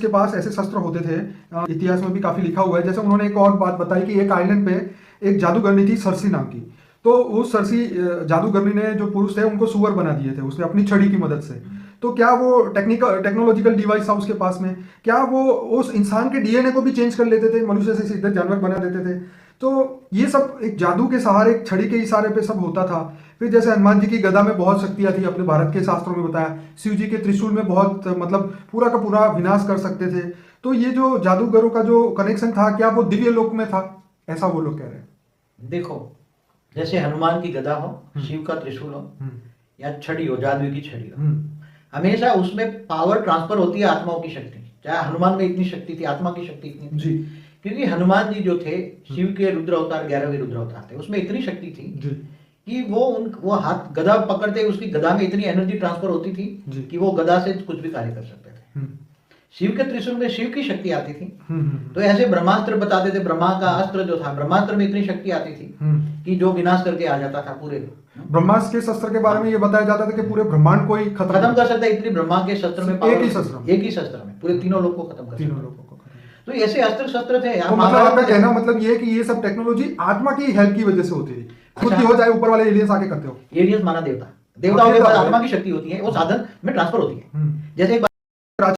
के पास ऐसे शस्त्र होते थे, इतिहास में भी काफी लिखा हुआ है। जैसे उन्होंने एक और बात बताई कि एक आइलैंड पे एक जादूगरनी थी सरसी नाम की। तो उस सरसी जादूगरनी ने जो पुरुष थे उनको सुअर बना दिए थे उसने अपनी छड़ी की मदद से। तो क्या वो टेक्नोलॉजिकल डिवाइस था उसके पास में, क्या वो उस इंसान के डीएनए को भी चेंज कर लेते थे, मनुष्य से सीधे जानवर बना देते थे। तो ये सब एक जादू के सहारे, एक छड़ी के इशारे पे सब होता था। फिर जैसे हनुमान जी की गदा में बहुत शक्तियां थी, अपने भारत के शास्त्रों में बताया। शिव जी के त्रिशूल में बहुत मतलब पूरा का पूरा विनाश कर सकते थे। तो ये जो जादूगरों का जो कनेक्शन था, क्या वो दिव्य लोक में था, ऐसा वो लोग कह रहे हैं। देखो, जैसे हनुमान की गदा हो, शिव का त्रिशूल हो, या छड़ी हो, जादू की छड़ी हो, हमेशा उसमें पावर ट्रांसफर होती है आत्माओं की शक्ति। चाहे हनुमान में इतनी शक्ति थी, आत्मा की शक्ति इतनी थी। क्योंकि हनुमान जी जो थे, शिव के रुद्र अवतार 11वें रुद्र अवतार थे, उसमें इतनी शक्ति थी कि वो हाथ गदा पकड़ते, उसकी गदा में इतनी एनर्जी ट्रांसफर होती थी कि वो गदा से कुछ भी कार्य कर सकते थे। शिव के त्रिशूल में शिव की शक्ति आती थी। तो ऐसे ब्रह्मास्त्र बताते थे, ब्रह्मा का अस्त्र जो था, ब्रह्मास्त्र में इतनी शक्ति आती थी कि जो विनाश करके आ जाता था पूरे। ब्रह्मास्त्र के शस्त्र के बारे में ये बताया जाता था कि पूरे ब्रह्मांड को ही खत्म कर सकता है। इतनी ब्रह्मा के शस्त्र में एक ही शस्त्र में पूरे तीनों लोग को खत्म कर सकता है। तो ऐसे अस्त्र शस्त्र थे। तो मतलब आपका कहना मतलब ये है कि ये सब टेक्नोलॉजी आत्मा की हेल्प की वजह से होती थी, खुद की हो जाए ऊपर वाले एलियंस आके करते हो। एलियंस माना देवता, देवताओं के पास आत्मा की शक्ति होती है, वो साधन में ट्रांसफर होती है। जैसे